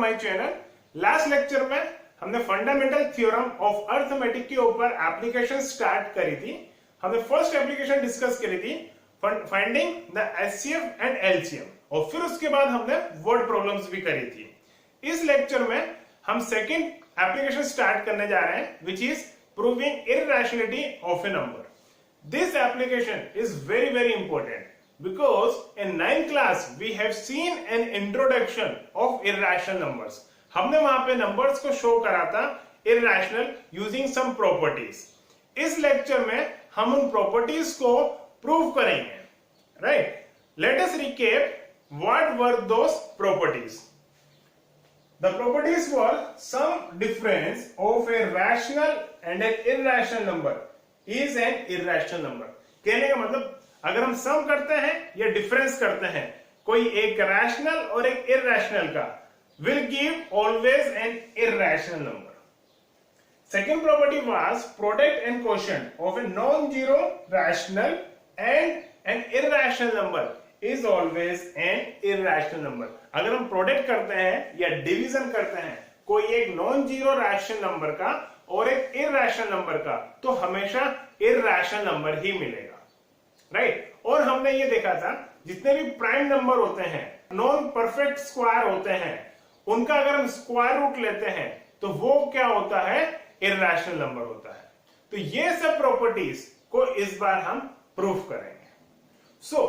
My channel. Last lecture में हमने fundamental theorem of arithmetic के ऊपर एप्लीकेशन स्टार्ट करी थी। हमने फर्स्ट एप्लीकेशन डिस्कस करी थी finding the HCF and LCM और फिर उसके बाद हमने वर्ड प्रॉब्लम्स भी करी थी। इस लेक्चर में हम सेकंड एप्लीकेशन स्टार्ट करने जा रहे हैं which is proving irrationality of a number. This application is very important because in 9th class we have seen an introduction of irrational numbers. हमने वहां पे नंबर्स को शो करा था irrational using some properties. इस लेक्चर में हम उन प्रॉपर्टीज को प्रूव करेंगे, right? Let us recap what were those properties. The properties were some difference of a rational and an irrational number is an irrational number. कहने का मतलब अगर हम सम करते हैं या डिफरेंस करते हैं कोई एक रैशनल और एक इररेशनल का, will give always an irrational number. Second property was product and quotient of a non-zero rational and an irrational number is always an irrational number. अगर हम प्रोडक्ट करते हैं या डिवीजन करते हैं कोई एक नॉन जीरो रैशनल नंबर का और एक इररेशनल नंबर का, तो हमेशा इररेशनल नंबर ही मिलेगा, राइट? और हमने ये देखा था जितने भी प्राइम नंबर होते हैं, नॉन परफेक्ट स्क्वायर होते हैं, उनका अगर हम स्क्वायर रूट लेते हैं तो वो क्या होता है? इररेशनल नंबर होता है। तो ये सब प्रॉपर्टीज को इस बार हम प्रूव करेंगे। So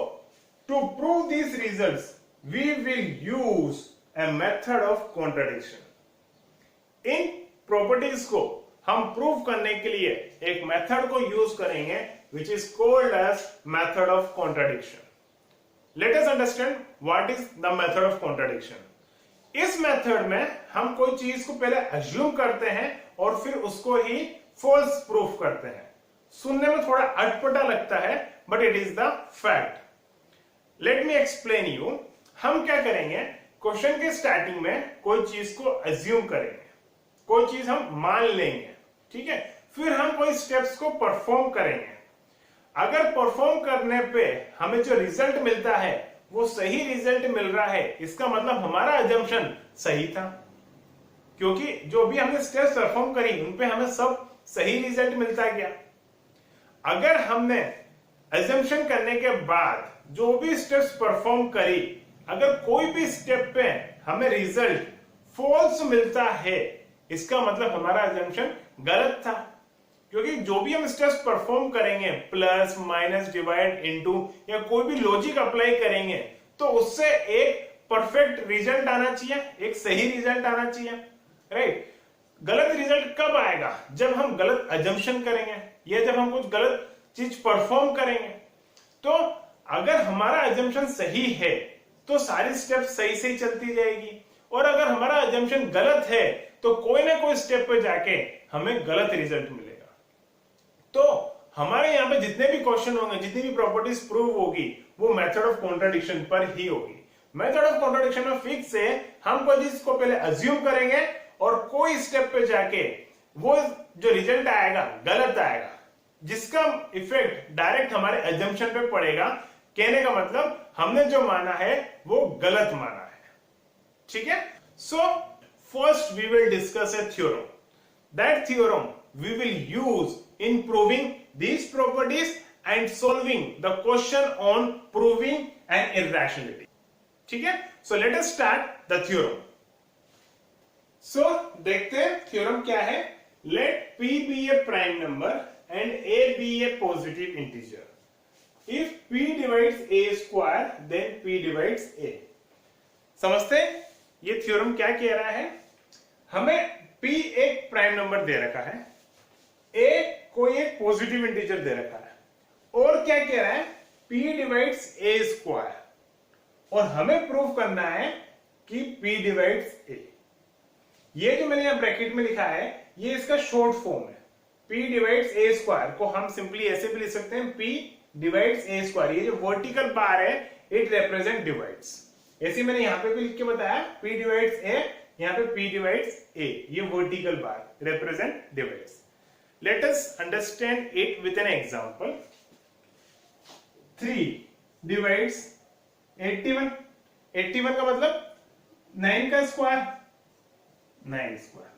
to prove these results we will use a method of contradiction. इन प्रॉपर्टीज को हम प्रूव करने के लिए एक मेथड को यूज करेंगे which is called as method of contradiction. Let us understand what is the method of contradiction. इस मेथड में हम कोई चीज को पहले अज्यूम करते हैं और फिर उसको ही फॉल्स प्रूफ करते हैं। सुनने में थोड़ा अटपटा लगता है but it is the fact. Let me explain you. हम क्या करेंगे, क्वेश्चन के स्टार्टिंग में कोई चीज को अज्यूम करेंगे, कोई चीज हम मान लेंगे, ठीक है? फिर हम कोई स्टेप्स को परफॉर्म करेंगे। अगर परफॉर्म करने पे हमें जो रिजल्ट मिलता है वो सही रिजल्ट मिल रहा है, इसका मतलब हमारा अजम्पशन सही था, क्योंकि जो भी हमने स्टेप्स परफॉर्म करी उन पे हमें सब सही रिजल्ट मिलता गया। अगर हमने अजम्पशन करने के बाद जो भी स्टेप्स परफॉर्म करी, अगर कोई भी स्टेप पे हमें रिजल्ट फॉल्स मिलता है, इसका मतलब हमारा अजम्पशन गलत था, क्योंकि जो भी हम स्टेप्स परफॉर्म करेंगे, प्लस माइनस डिवाइड इनटू या कोई भी लॉजिक अप्लाई करेंगे, तो उससे एक परफेक्ट रिजल्ट आना चाहिए, एक सही रिजल्ट आना चाहिए, राइट? गलत रिजल्ट कब आएगा? जब हम गलत अजम्पशन करेंगे या जब हम कुछ गलत चीज परफॉर्म करेंगे। तो अगर हमारा अजम्पशन सही है तो सारी स्टेप्स सही से चलती जाएगी, और अगर हमारा अजम्पशन गलत है तो कोई ना कोई स्टेप पे जाके हमें गलत रिजल्ट मिलेगा। तो हमारे यहाँ पे जितने भी क्वेश्चन होंगे, जितनी भी प्रॉपर्टीज प्रूव होगी, वो मेथड ऑफ कॉन्ट्रडिक्शन पर ही होगी। मेथड ऑफ कॉन्ट्रडिक्शन में फिक्स है, हम कोई चीज को पहले अज्यूम करेंगे और कोई स्टेप पे जाके वो जो रिजल्ट आएगा गलत आएगा, जिसका इफेक्ट डायरेक्ट हमारे अजम्पशन पे पड़ेगा। कहने का मतलब हमने जो माना है वो गलत माना है, ठीक है? सो first we will discuss a theorem. That theorem we will use in proving these properties and solving the question on proving an irrationality. ठीक है? So let us start the theorem. So देखते हैं theorem क्या है। Let P be a prime number and A be a positive integer. If P divides A square, then P divides A. समझते हैं ये theorem क्या कह रहा है? हमें P एक प्राइम नंबर दे रखा है, A कोई एक पॉजिटिव इंटीजर दे रखा है, और क्या कह रहा है? P डिवाइड्स A स्क्वायर, और हमें प्रूव करना है कि P डिवाइड्स A। ये जो मैंने यहां ब्रैकेट में लिखा है ये इसका शॉर्ट फॉर्म है। P डिवाइड्स A स्क्वायर को हम सिंपली ऐसे भी लिख सकते हैं, P डिवाइड्स A स्क्वायर। ये जो वर्टिकल बार है इट रिप्रेजेंट डिवाइड्स। ऐसे मैंने यहां पे भी लिख के बताया, P डिवाइड्स A, यहाँ पे P डिवाइड्स A, ये vertical bar represent divides. Let us understand it with an example. 3 divides 81। 81 का मतलब 9 का स्क्वायर, 9 स्क्वायर।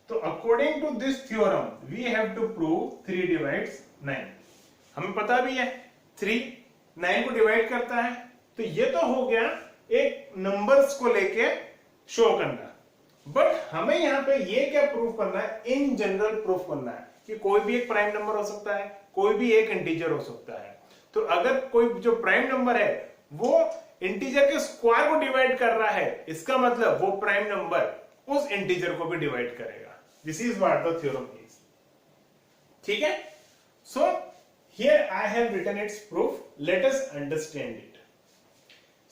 तो according to this theorem we have to prove 3 divides 9। हमें पता भी है 3 9 को डिवाइड करता है। तो ये तो हो गया एक नंबर्स को लेके शो करना। बट हमें यहां पे ये क्या प्रूफ करना है, इन जनरल प्रूफ करना है कि कोई भी एक प्राइम नंबर हो सकता है, कोई भी एक इंटीजर हो सकता है। तो अगर कोई जो प्राइम नंबर है वो इंटीजर के स्क्वायर को डिवाइड कर रहा है, इसका मतलब वो प्राइम नंबर उस इंटीजर को भी डिवाइड करेगा। This is what the theorem is. ठीक है, so here I have written its proof, let us understand it.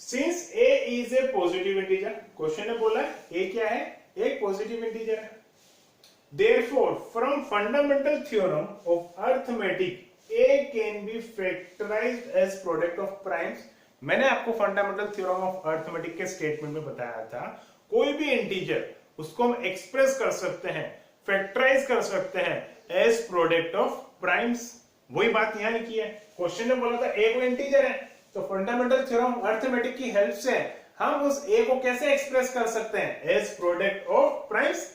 Since a is a positive integer, question ने बोला a क्या है, एक पॉजिटिव इंटीजर है। Therefore, from fundamental theorem of arithmetic, a can be factorized as product of primes। मैंने आपको fundamental theorem of arithmetic के statement में बताया था, कोई भी इंटीजर उसको हम एक्सप्रेस कर सकते हैं, फैक्टराइज कर सकते हैं एज प्रोडक्ट ऑफ प्राइम्स। वही बात यहां लिखी है। क्वेश्चन ने बोला था a कोई इंटीजर है, तो फंडामेंटल थ्योरम अर्थमेटिक की हेल्प से हम उस a को कैसे एक्सप्रेस कर सकते हैं, as product of primes.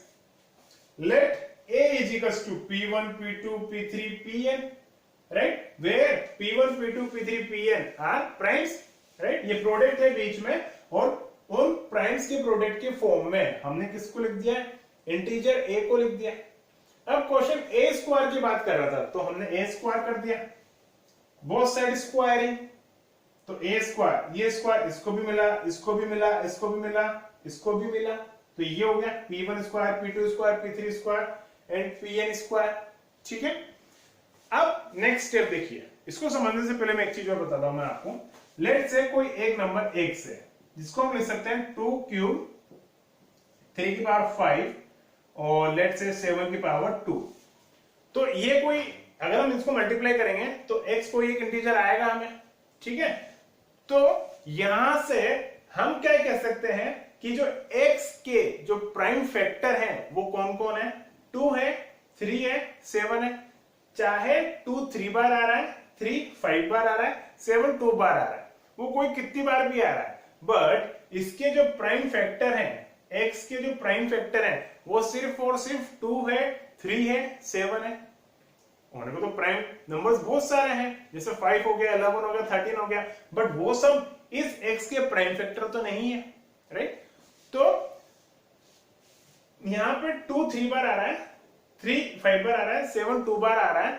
Let A is equals to P1, P2, P3, Pn, right? Where P1, P2, P3, Pn are primes, right? ये प्रोडक्ट है बीच में, और उन प्राइम्स के प्रोडक्ट के फॉर्म में हमने किसको लिख दिया है, इंटीजर A को लिख दिया। अब क्वेश्चन A स्क्वायर की बात कर रहा था, तो हमने A स्क्वायर कर दिया, बोथ साइड स्क्वायरिंग। तो A स्क्वायर, ये स्क्वायर, इसको भी मिला, इसको भी मिला, इसको भी मिला, इसको भी मिला, तो ये हो गया P1 square, P2 square, P3 square and Pn square. ठीक है, अब नेक्स्ट स्टेप देखिए। इसको समझने से पहले मैं एक चीज और बताता हूं मैं आपको। लेट से कोई एक नंबर x है, जिसको हम लिख सकते हैं 2 क्यूब 3 की पावर 5 और लेट से 7 की पावर 2। तो ये कोई, अगर हम इसको मल्टीप्लाई करेंगे तो x कोई एक इंटीजर आएगा हमें। ठीक है, तो यहां से हम क्या कह सकते हैं कि जो x के जो प्राइम फैक्टर हैं वो कौन कौन है, 2 है, 3 है, 7 है। चाहे 2 3 बार आ रहा है, 3 5 बार आ रहा है, 7 2 बार आ रहा है, वो कोई कितनी बार भी आ रहा है, बट इसके जो प्राइम फैक्टर हैं, x के जो प्राइम फैक्टर हैं वो सिर्फ और सिर्फ 2 है, 3 है, 7 है। होने को तो प्राइम नंबर्स बहुत सारे हैं, जैसे 5 हो गया, 11 हो गया, 13 हो गया, बट वो सब इस x के प्राइम फैक्टर तो नहीं है, राइट? तो यहां पे 2 3 बार आ रहा है, 3 5 बार आ रहा है, 7 2 बार आ रहा है,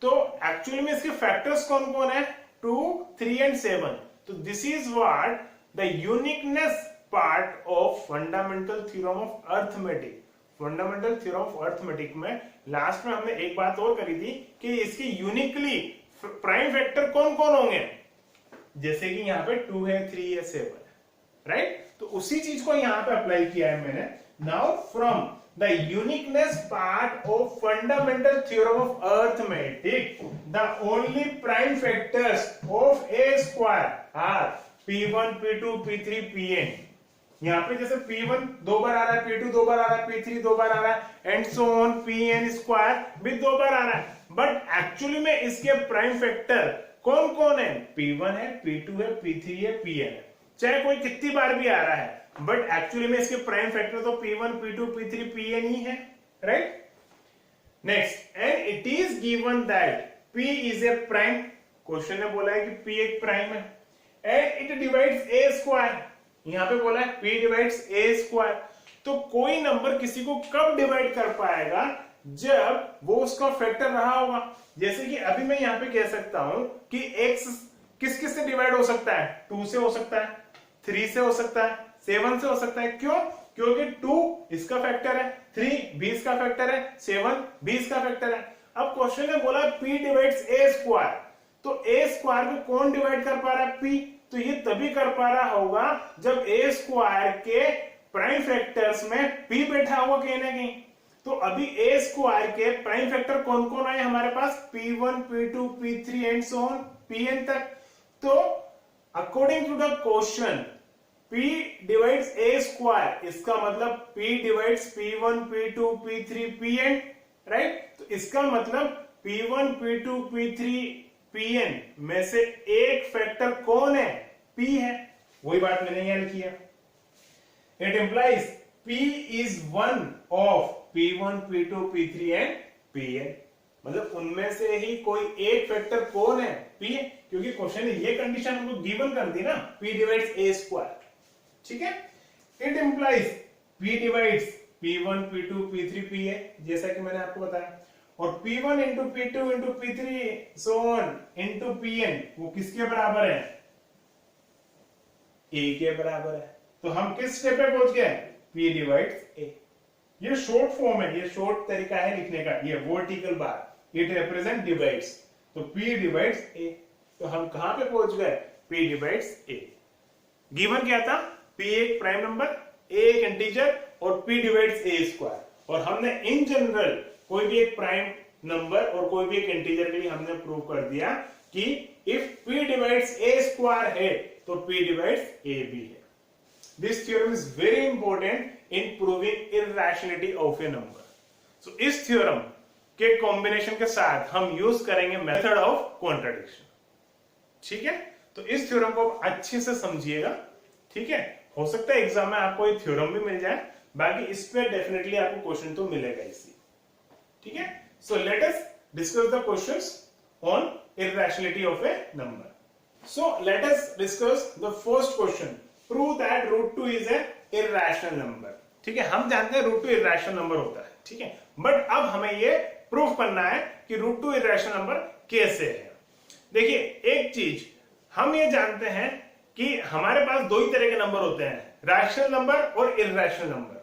तो एक्चुअली में इसके फैक्टर्स कौन कौन है, 2 3 एंड 7। तो this is what the uniqueness part of fundamental theorem of arithmetic. Fundamental theorem of arithmetic में लास्ट में हमने एक बात और करी थी कि इसकी यूनिकली प्राइम फैक्टर कौन कौन होंगे, जैसे कि यहां पे 2 है, 3 है, 7 है, राइट? तो उसी चीज को यहां पे अप्लाई किया है मैंने। Now from the uniqueness part of fundamental theorem of arithmetic, the only prime factors of a square are P1, P2, P3, Pn। यहां पे जैसे P1 2 बार आ रहा है, P2 2 बार आ रहा है, P3 2 बार आ रहा है, and so on, Pn square भी 2 बार आ रहा है, बट एक्चुअली में इसके प्राइम फैक्टर कौन कौन है, P1 है, P2 है, P3 है, Pn है। चाहे कोई कितनी बार भी आ रहा है, बट एक्चुअली में इसके प्राइम फैक्टर तो P1, P2, P3, Pn ही है, right? Next, and it is given that P is a prime. Question ने बोला है कि P एक प्राइम है, and it divides A square. यहां पे बोला है P डिवाइड्स A स्क्वायर। तो कोई नंबर किसी को कब डिवाइड कर पाएगा, जब वो उसका फैक्टर रहा होगा। जैसे कि अभी मैं यहां पे कह सकता हूं कि x किस किस से डिवाइड हो सकता है, 2 से हो सकता है, 3 से हो सकता है, 7 से हो सकता है। क्यों? क्योंकि 2 इसका फैक्टर है, 3 भी इसका फैक्टर है, 7 भी इसका फैक्टर है। अब क्वेश्चन ने बोला P डिवाइड्स A स्क्वायर, तो A स्क्वायर को कौन डिवाइड कर पा रहा है, P। तो ये तभी कर पा रहा होगा जब A स्क्वायर के प्राइम फैक्टर्स में P बैठा होगा कहीं ना कहीं। तो अभी A स्क्वायर के प्राइम फैक्टर कौन कौन आए हमारे पास, P1, P2, P3 and so on Pn तक। तो according to the question P divides A square, इसका मतलब P divides P1, P2, P3, Pn, right? तो इसका मतलब P1, P2, P3, Pn में से एक फैक्टर कौन है, P है। वही बात मैंने यहां लिखी है। It implies P is one of P1, P2, P3 and Pn। मतलब उनमें से ही कोई एक फैक्टर कौन है? P है, क्योंकि क्वेश्चन ने ये कंडीशन हमको गिवन कर दी ना, P डिवाइड्स A स्क्वायर। ठीक है, it implies P divides P1, P2, P3, P है, जैसा कि मैंने आपको बताया। और P1 into P2 into P3 so on into Pn वो किसके बराबर है? A के बराबर है। तो हम किस स्टेप पे पहुंच गए? P divides A। ये शॉर्ट फॉर्म है, ये शॉर्ट तरीका है लिखने का। ये vertical bar it represent divides, तो P डिवाइड्स A। तो हम कहां पे पहुंच गए? P divides A। गिवन क्या था? P एक प्राइम नंबर, A एक इंटीजर और P डिवाइड्स A स्क्वायर। और हमने इन जनरल कोई भी एक प्राइम नंबर और कोई भी एक इंटीजर के लिए हमने प्रूव कर दिया कि if P divides A square है तो P डिवाइड्स A भी है। This theorem is very important in proving irrationality of a number. So इस थ्योरम के कॉम्बिनेशन के साथ हम यूज करेंगे मेथड ऑफ कॉन्ट्रडिक्शन। ठीक है, तो इस थ्योरम को अच्छे से समझिएगा। ठीक है, हो सकता है एग्जाम में आपको ये थ्योरम भी मिल जाए, बाकी इस पे डेफिनेटली आपको क्वेश्चन तो मिलेगा इसी। ठीक है, so let us discuss the questions on irrationality of a number. So let us discuss the first question. Prove that root 2 is a irrational number. ठीक है, हम जानते हैं root 2 irrational number होता है। ठीक है, बट अब हमें ये प्रूफ करना है कि root 2 irrational number कैसे है। देखिए, एक चीज हम ये जानते हैं कि हमारे पास दो ही तरह के नंबर होते हैं, रैशनल नंबर और irrational number.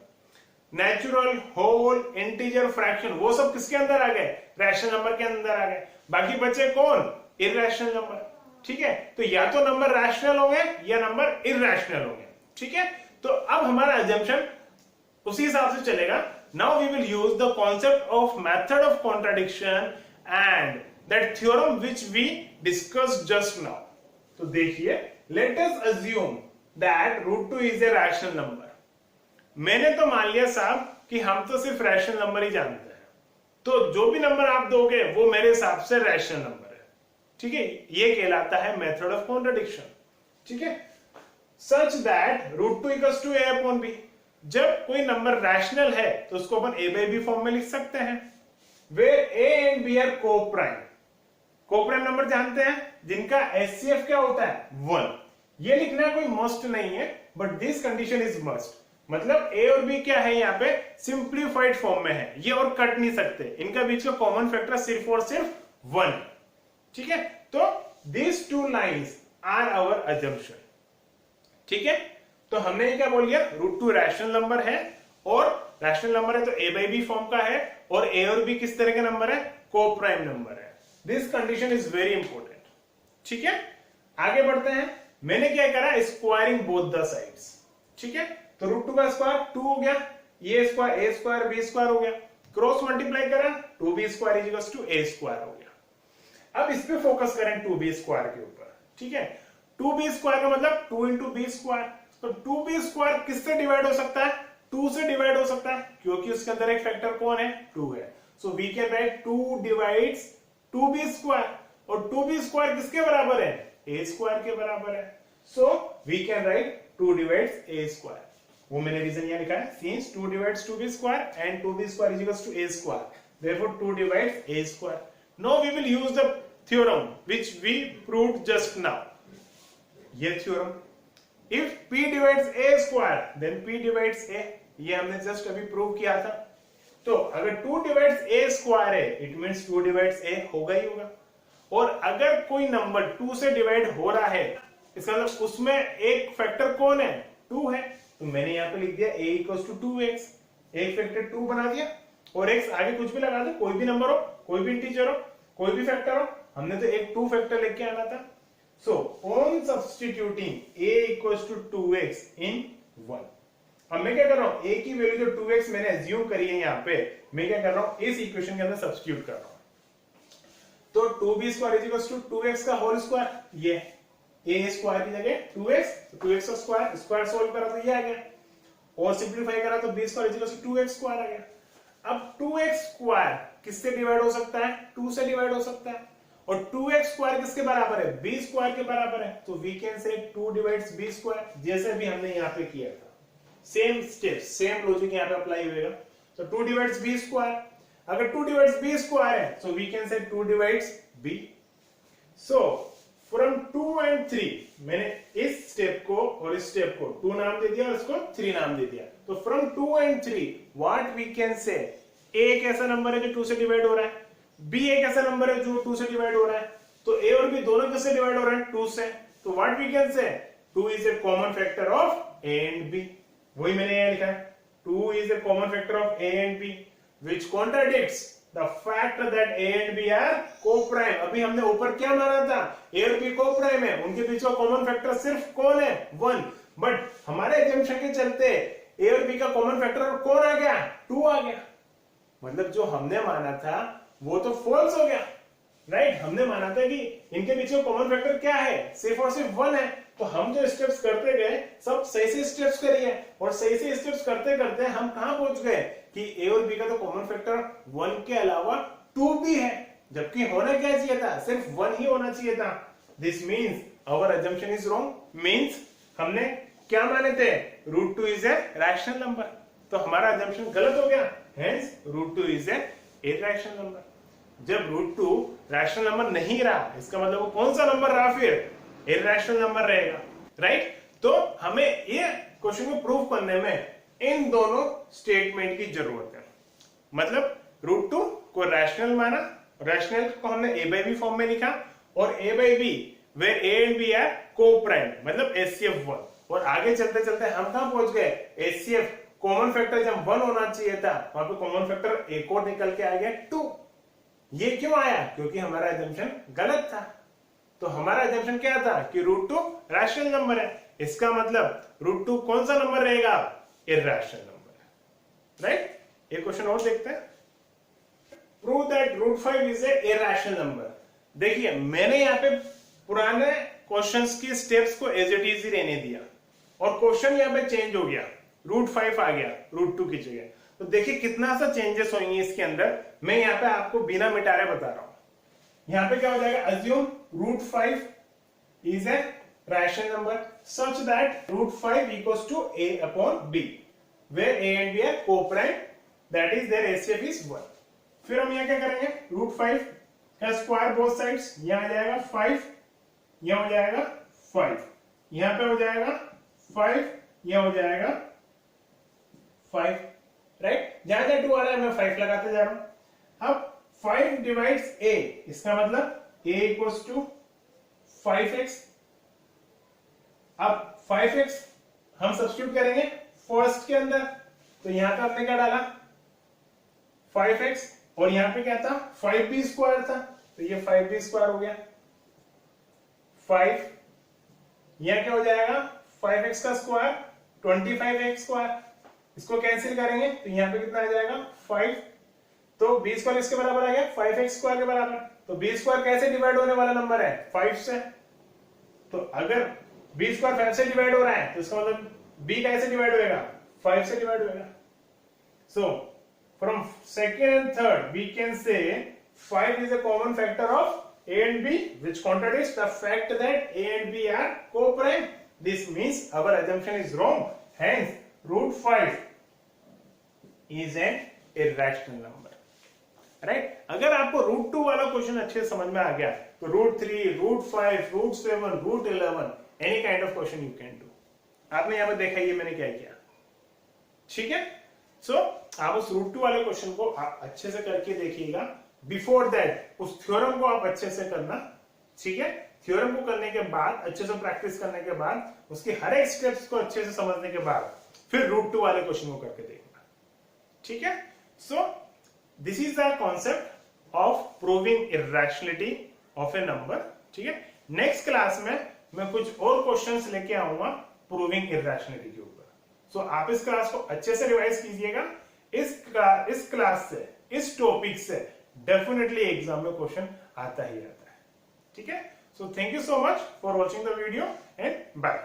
Natural, whole, integer, fraction वो सब किसके अंदर आ गए? रैशनल नंबर के अंदर आ गए। बाकी बचे कौन? Irrational number. ठीक है, तो या तो नंबर रैशनल होंगे या नंबर इर्रेशनल होंगे। ठीक है, तो अब हमारा अजम्पशन उसी हिसाब से चलेगा। Now we will use the concept of method of contradiction and that theorem which we discussed just now. तो देखिए, let us assume that root 2 is a rational number. मैंने तो मान लिया साहब कि हम तो सिर्फ रैशनल नंबर ही जानते हैं, तो जो भी नंबर आप दोगे वो मेरे हिसाब से रैशनल नंबर है। ठीक है, ये कहलाता है मेथड ऑफ कॉन्ट्रडिक्शन। ठीक है, such that root 2 equals to a upon b। जब कोई नंबर रैशनल है तो उसको अपन a by b फॉर्म में लिख सकते हैं, where a and b are coprime. Coprime number जानते हैं जिनका HCF क्या होता है? 1। ये लिखना कोई मस्ट नहीं है, but this condition is must. मतलब a और b क्या है? यहाँ पे सिंप्लीफाइड फॉर्म में है, ये और कट नहीं सकते। इनका बीच का कॉमन फैक्टर सिर्फ और सिर्फ 1। ठीक है, तो these two lines are our assumption। ठीक है, तो हमने ये क्या बोल दिया? रूट 2 रैशनल नंबर है, और रैशनल नंबर है तो a by b फॉर्म का है, और a और b किस तरह के नंबर है? कोप्राइम नंबर है। This condition is very important. ठीक है, आगे बढ़ते हैं। मैंने क्या करा? Squaring both the sides. ठीक है, तो रूट 2 का स्क्वायर 2 हो गया, a स्क्वायर b स्क्वायर हो गया, क्रॉस मल्टीप्लाई करा 2b square is equals to a square हो गया। अब इस पे फोकस करें 2b स्क्वायर के ऊपर। ठीक है, 2b स्क्वायर का मतलब 2 इंटू बी स्क्वायर। तो 2b स्क्वायर किससे डिवाइड हो सकता है? 2 से डिवाइड हो सकता है, क्योंकि उसके अंदर एक फैक्टर कौन है? 2 है। So we can write 2 divides 2b square, और 2b स्क्वायर किसके बराबर है? a स्क्वायर के बराबर है। So we can write 2 divides a square. वो मैंने रीजन यहां लिखा है, since 2 divides 2b square and 2b square is equals to a square, therefore 2 divides a square. Now we will use the theorem which we proved just now। ये थ्योरम, if p divides a square then p divides a, ये हमने just अभी prove किया था। तो अगर 2 divides a square है, it means 2 divides a होगा ही होगा। और अगर कोई नंबर 2 से डिवाइड हो रहा है, इसका मतलब उसमें एक फैक्टर कौन है? 2 है। तो मैंने यहाँ पे लिख दिया a equals to 2x, एक फैक्टर 2 बना दिया, और x आगे कुछ भी लगा दो, कोई भी नंबर हो, कोई भी इंटीजर हो, कोई भी फैक्टर हो, हमने तो एक 2 फैक्टर लेके आना था। So on substituting a equals to 2x in 1। अब मैं क्या कर रहा हूं? a की वैल्यू जो 2x मैंने एज्यूम करी है यहाँ पे, मैं क्या कर रहा हूं? इस इक्वेशन के अंदर सब्स्टिट्यूट कर रहा हूं। तो 2b square is equals to 2x का होल स्क्वायर, ये a स्क्वायर की जगह 2x, तो 2x का स्क्वायर, स्क्वायर सोल्व करा तो ये आ गया, और सिंपलीफाई करा तो b square is equals to 2x square आ गया। अब 2x स्क्वायर किससे डिवाइड हो सकता है? 2 से डिवाइड हो सकता है, और 2x स्क्वायर किसके बराबर है? b स्क्वायर के बराबर है। तो वी कैन से 2 डिवाइड्स b स्क्वायर, जैसे भी हमने यहाँ पे किया था। सेम स्टेप, सेम लॉजिक यहाँ पे अप्लाई होगा। तो 2 डिवाइड्स बी स्क्वायर, अगर 2 डिवाइड्स बी स्क्वायर है so we can say 2 divides b। so from 2 and 3 मैंने इस स्टेप को और इस स्टेप को 2 नाम दे दिया और इसको 3 नाम दे दिया। तो from 2 and 3 what we can say, a एक ऐसा नंबर है जो 2 से डिवाइड हो रहा है, b एक ऐसा नंबर है जो 2 से डिवाइड हो रहा है, तो a और b दोनों किससे डिवाइड हो रहे हैं, 2 से। तो what we can say, 2 is a common factor of a and b, वही मैंने यहाँ लिखा है, 2 is a common factor of a and b which contradicts the fact that a and b are co-prime। अभी हमने ऊपर क्या माना था, a और b co-prime है, उनके बीच का कॉमन फैक्टर सिर्फ कौन है, 1। बट हमारे एजम्पशन के चलते a और b का कॉमन फैक्टर कौन आ गया, 2 आ गया। मतलब जो हमने माना था वो तो फॉल्स हो गया, राइट। हमने माना था कि इनके बीच का कॉमन फैक्टर क्या है, सिर्फ और सिर्फ 1 है। तो हम जो स्टेप्स करते गए सब सही से स्टेप्स करिए, और सही से स्टेप्स करते करते हम कहां पहुंच गए कि ए और बी का तो कॉमन फैक्टर 1 के अलावा 2 भी है, जबकि होना क्या चाहिए था, सिर्फ 1 ही होना चाहिए था। This means our assumption is wrong. Means हमने क्या माने थे, √2 इज ए रैशनल नंबर, तो हमारा अजम्पशन गलत हो गया। Hence √2 is A irrational number. जब √2 रैशनल नंबर नहीं रहा, इसका मतलब वो कौन सा नंबर रहा, फिर इरैशनल नंबर रहेगा, राइट। तो हमें ये क्वेश्चन को प्रूव करने में इन दोनों स्टेटमेंट की जरूरत है। मतलब √2 को रैशनल माना, रैशनल को हमने a by b फॉर्म में लिखा, और a by b where a and b are co-prime, मतलब HCF1। और आगे चलते चलते हम कहां पहुंच गए, HCF कॉमन फैक्टर जब 1 होना चाहिए था, वहां पे कॉमन फैक्टर एक और निकल के आ गया 2। ये क्यों आया, क्योंकि हमारा अजम्पशन गलत था। तो हमारा अजम्पशन क्या था कि √2 रैशनल नंबर है, इसका मतलब √2 कौन सा नंबर रहेगा, इरैशनल नंबर, राइट। एक क्वेश्चन और देखते हैं, prove that √5 is a irrational number. देखिए मैंने यहाँ पे पुराने क्वेश्चंस की स्टेप्स को एज इट इज ही रहने दिया, और क्वेश्चन यहाँ पे चेंज हो गया, √5 आ गया √2 की जगह। तो देखिए कितना सा चेंजेस होंगे इसके अंदर, मैं यहाँ पे आपको बिना मिटारे बता रहा हूं। यहाँ पे क्या हो जाएगा, assume √5 is a rational number such that √5 equals to a upon b where a and b are co-prime, that is their HCF is 1। फिर हम यहाँ क्या करेंगे, √5 का स्क्वायर बोथ साइड्स, यहाँ आ जाएगा 5, यहाँ हो जाएगा 5, यहाँ पे हो जाएगा 5, यहाँ हो जाएगा 5, राइट। जहां जहां 2 आ रहा है मैं 5 लगाते जा रहा हूं। अब 5 डिवाइड्स a, इसका मतलब a इक्वल्स टू 5x। अब 5x हम सब्स्टिट्यूट करेंगे फर्स्ट के अंदर, तो यहां पे आपने क्या डाला 5x, और यहां पे क्या था 5b स्क्वायर था, तो ये 5b स्क्वायर हो गया 5। यहां क्या हो जाएगा 5x का स्क्वायर 25x स्क्वायर, इसको कैंसिल करेंगे तो यहां पे कितना आ जाएगा 5। तो b स्क्वायर इसके बराबर आ गया 5x स्क्वायर के बराबर। तो b स्क्वायर कैसे डिवाइड होने वाला नंबर है, 5 से। तो अगर b स्क्वायर 5 से डिवाइड हो रहा है तो इसका मतलब b कैसे डिवाइड होएगा, 5 से डिवाइड होएगा। So from second and third we can say 5 is a common factor of a and b which contradicts the fact that a and b are co-prime। This means our assumption is wrong, hence √5 is an irrational number, right। अगर आपको √2 वाला question अच्छे से समझ में आ गया तो √3, √5, √7, √11 any kind of question you can do. आपने यहां पर देखा ये मैंने क्या किया, ठीक है। सो आप उस √2 वाले क्वेश्चन को आप अच्छे से करके देखिएगा। बिफोर दैट उस थ्योरम को आप अच्छे से करना, ठीक है। थ्योरम को करने के बाद, अच्छे से प्रैक्टिस करने के बाद, उसकी हर एक स्टेप्स को अच्छे से समझने के बाद फिर √2 वाले क्वेश्चन को करके देखना, ठीक है। So this is the concept of proving irrationality of a number, ठीक है। नेक्स्ट क्लास में मैं कुछ और क्वेश्चंस लेके आऊंगा प्रूविंग इरैशनलिटी के ऊपर। सो आप इस क्लास को अच्छे से रिवाइज कीजिएगा। इस क्लास से, इस टॉपिक से डेफिनेटली एग्जाम में क्वेश्चन आता ही आता है, ठीक है। So thank you so much for watching the video and bye.